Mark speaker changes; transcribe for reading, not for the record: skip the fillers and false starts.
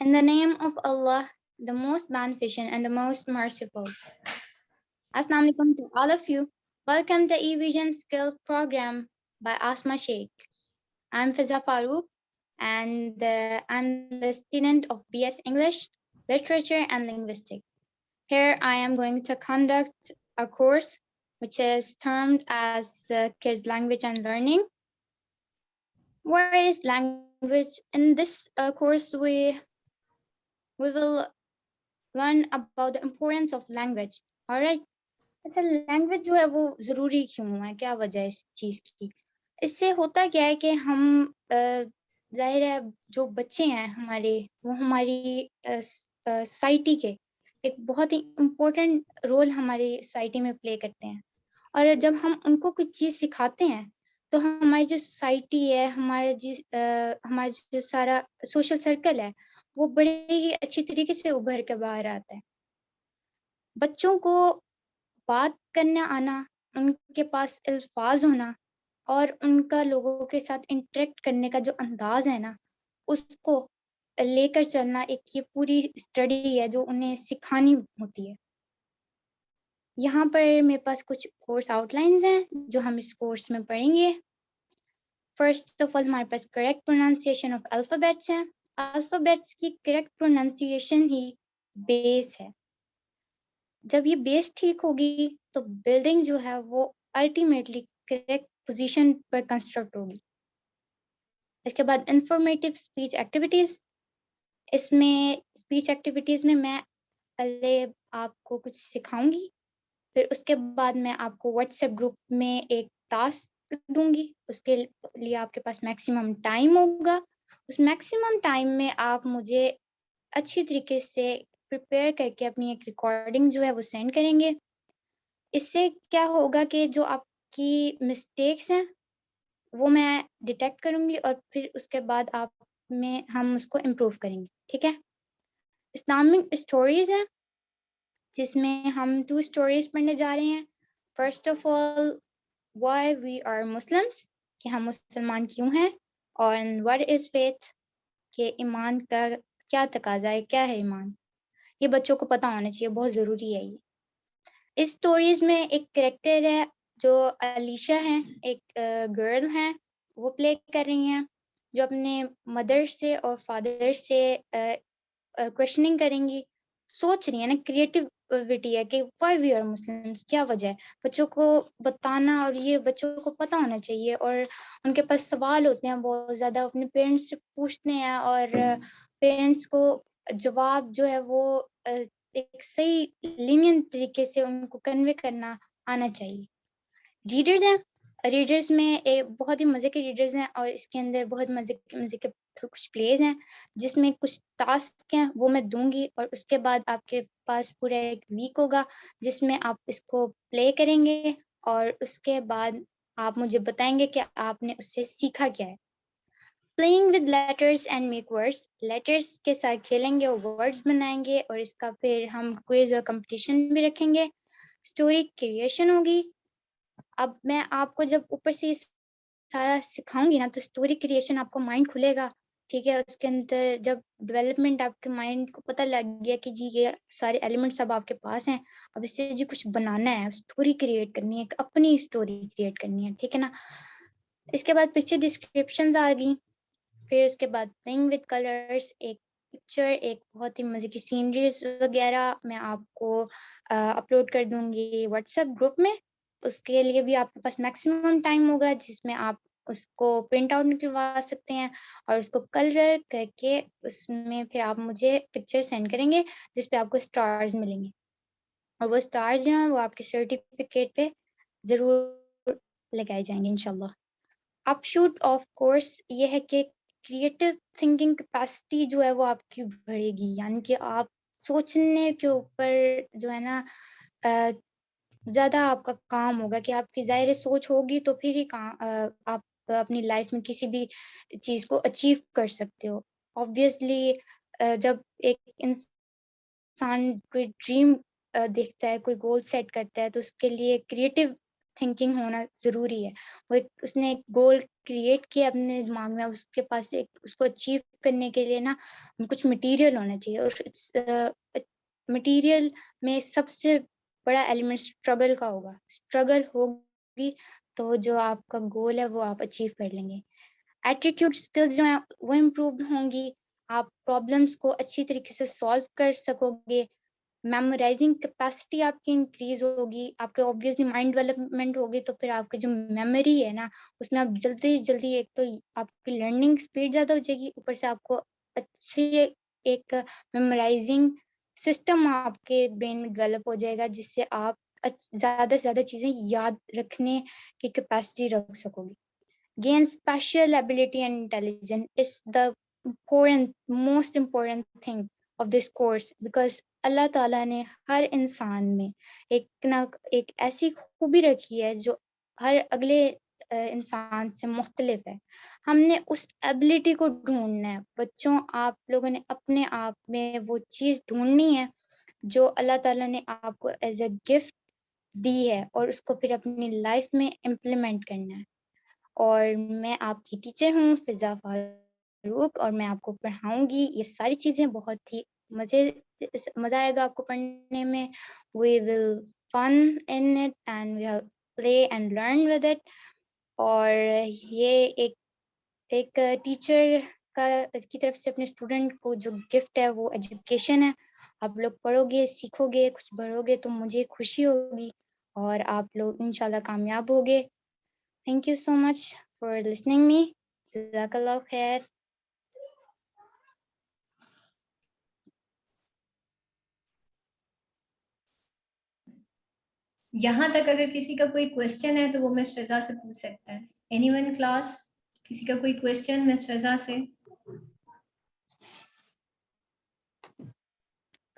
Speaker 1: In the name of Allah, the most beneficent and the most merciful. Assalamu alaikum to all of you. Welcome to eVision Skill Program by Asma Sheikh. I'm Fizza and I'm the student of BS English, Literature and Linguistics. Here I am going to conduct a course which is termed as Kids Language and Learning. What is language? In this course, we will learn about the importance of language. All right. अच्छा language जो है वो जरूरी क्यों है, क्या वजह है इस चीज की? इससे होता क्या है कि हम जाहिर है जो बच्चे हैं हमारे, वो हमारी सोसाइटी के एक बहुत ही इम्पोर्टेंट रोल हमारी सोसाइटी में प्ले करते हैं। और जब हम उनको कुछ चीज सिखाते हैं तो हमारी जो सोसाइटी है, हमारा जो सारा सोशल सर्कल है, वो बड़े ही अच्छी तरीके से उभर के बाहर आता है। बच्चों को बात करना आना, उनके पास अल्फाज होना और उनका लोगों के साथ इंटरेक्ट करने का जो अंदाज है ना, उसको लेकर चलना एक ये पूरी स्टडी है जो उन्हें सिखानी होती है। यहाँ पर मेरे पास कुछ कोर्स आउटलाइंस हैं जो हम इस कोर्स में पढ़ेंगे। फर्स्ट ऑफ ऑल हमारे पास करेक्ट प्रोनाउंसिएशन ऑफ अल्फाबेट्स हैं। अल्फाबेट्स की करेक्ट प्रोनाउंसिएशन ही बेस है। जब ये बेस ठीक होगी तो बिल्डिंग जो है वो अल्टीमेटली करेक्ट पोजीशन पर कंस्ट्रक्ट होगी। इसके बाद इंफॉर्मेटिव स्पीच एक्टिविटीज। इसमें स्पीच एक्टिविटीज में मैं पहले आपको कुछ सिखाऊंगी, फिर उसके बाद मैं आपको व्हाट्सएप ग्रुप में एक टास्क दूंगी। उसके लिए आपके पास मैक्सिमम टाइम होगा। उस मैक्सिमम टाइम में आप मुझे अच्छी तरीके से प्रिपेयर करके अपनी एक रिकॉर्डिंग जो है वो सेंड करेंगे। इससे क्या होगा कि जो आपकी मिस्टेक्स हैं वो मैं डिटेक्ट करूंगी और फिर उसके बाद हम उसको इम्प्रूव करेंगे। ठीक है। इस्लामिक स्टोरीज हैं जिसमें हम 2 स्टोरीज पढ़ने जा रहे हैं। First of all why we are Muslims, कि हम मुसलमान क्यों हैं, और व्हाट इज फेथ, कि ईमान का क्या तकाजा है, क्या है ईमान। ये बच्चों को पता होना चाहिए, बहुत ज़रूरी है ये। इस स्टोरीज में एक कैरेक्टर है जो अलीशा हैं, एक गर्ल हैं, वो प्ले कर रही हैं, जो अपने मदर से और फादर से क्वेश्चनिंग करेंगी, सोच रही है ना, क्रिएटिविटी है कि व्हाई वी आर मुस्लिम्स, क्या वजह है। बच्चों को बताना, और ये बच्चों को पता होना चाहिए, और उनके पास सवाल होते हैं बहुत ज़्यादा, अपने पेरेंट्स से पूछते हैं, और पेरेंट्स को जवाब जो है वो एक सही लीनियंट तरीके से उनको कन्वे करना आना चाहिए। रीडर्स हैं, रीडर्स में एक बहुत ही मज़े के रीडर्स हैं, और इसके अंदर बहुत मज़े के कुछ प्लेज हैं जिसमें कुछ टास्क हैं, वो मैं दूंगी, और उसके बाद आपके पास पूरा एक वीक होगा जिसमें आप इसको प्ले करेंगे, और उसके बाद आप मुझे बताएंगे कि आपने उससे सीखा क्या है। Playing with letters and make words, letters के साथ खेलेंगे और वर्ड्स बनाएंगे, और इसका फिर हम क्विज और कंपटीशन भी रखेंगे। स्टोरी क्रिएशन होगी। अब मैं आपको जब ऊपर से सारा सिखाऊंगी ना, तो स्टोरी क्रिएशन आपको माइंड खुलेगा। ठीक है। उसके अंदर जब डेवलपमेंट आपके माइंड को पता लग गया कि जी ये सारे एलिमेंट्स अब आपके पास हैं, अब इससे जी कुछ बनाना है, स्टोरी क्रिएट करनी है, अपनी स्टोरी क्रिएट करनी है। ठीक है ना। इसके बाद पिक्चर डिस्क्रिप्शंस आ गई। फिर उसके बाद प्लेइंग विद कलर्स, एक पिक्चर, एक बहुत ही मजे की सीनरीज वगैरह मैं आपको अपलोड कर दूंगी व्हाट्सएप ग्रुप में। उसके लिए भी आपके पास मैक्सिमम टाइम होगा जिसमें आप उसको प्रिंट आउट निकलवा सकते हैं, और उसको कलर करके उसमें फिर आप मुझे पिक्चर सेंड करेंगे जिसपे आपको स्टार्स मिलेंगे, और वो स्टार्स जो हैं वो आपके सर्टिफिकेट पे जरूर लगाए जाएंगे इंशाल्लाह। अपशूट ऑफ कोर्स ये है कि क्रिएटिव थिंकिंग कैपेसिटी जो है वो आपकी बढ़ेगी, यानी कि आप सोचने के ऊपर जो है ना ज़्यादा आपका काम होगा, कि आपकी ज़ाहिर सोच होगी तो फिर ही आप अपनी लाइफ में किसी भी चीज़ को अचीव कर सकते हो। ऑब्वियसली जब एक इंसान कोई ड्रीम देखता है, कोई गोल सेट करता है, तो उसके लिए क्रिएटिव थिंकिंग होना ज़रूरी है। उसने एक गोल क्रिएट किया अपने दिमाग में, उसके पास एक उसको अचीव करने के लिए ना कुछ मटेरियल होना चाहिए, और मटेरियल में सबसे बड़ा एलिमेंट स्ट्रगल का होगा। स्ट्रगल होगी तो जो आपका गोल है वो आप अचीव कर लेंगे। एटीट्यूड स्किल्स जो हैं वो इम्प्रूव होंगी, आप प्रॉब्लम्स को अच्छी तरीके से सॉल्व कर सकोगे, मेमोराइजिंग कैपेसिटी आपकी इंक्रीज होगी, आपके ऑब्वियसली माइंड डेवलपमेंट होगी, तो फिर आपकी जो मेमोरी है ना उसमें आप जल्दी जल्दी, एक तो आपकी लर्निंग स्पीड ज़्यादा हो जाएगी, ऊपर से आपको अच्छी एक मेमोराइजिंग सिस्टम आपके ब्रेन में डेवलप हो जाएगा, जिससे आप ज़्यादा से ज़्यादा चीज़ें याद रखने की कैपेसिटी रख सकोगे। Gain spatial ability and intelligence is the most important thing of this course, because अल्लाह ताला ने हर इंसान में एक ऐसी खूबी रखी है जो हर अगले इंसान से मुख्तलिफ है। हमने उस एबिलिटी को ढूंढना है। बच्चों, आप लोगों ने अपने आप में वो चीज़ ढूंढनी है जो अल्लाह ताला ने आपको एज अ गिफ्ट दी है, और उसको फिर अपनी लाइफ में इम्प्लीमेंट करना है। और मैं आपकी टीचर हूँ फ़िज़ा फ़ारूक, और मैं आपको पढ़ाऊँगी ये सारी चीज़ें। बहुत ही मज़े मज़ा आएगा आपको पढ़ने में। We will fun in it and we have play and learn with it. और ये एक एक टीचर का की तरफ से अपने स्टूडेंट को जो गिफ्ट है वो एजुकेशन है। आप लोग पढ़ोगे, सीखोगे, कुछ बढ़ोगे तो मुझे खुशी होगी, और आप लोग इंशाल्लाह कामयाब होगे। Thank you so much for listening me. Jazakallah khair.
Speaker 2: यहाँ तक अगर किसी का कोई क्वेश्चन है तो वो मिस फिजा से पूछ सकता है। एनीवन क्लास, किसी का कोई क्वेश्चन मिस फिजा से?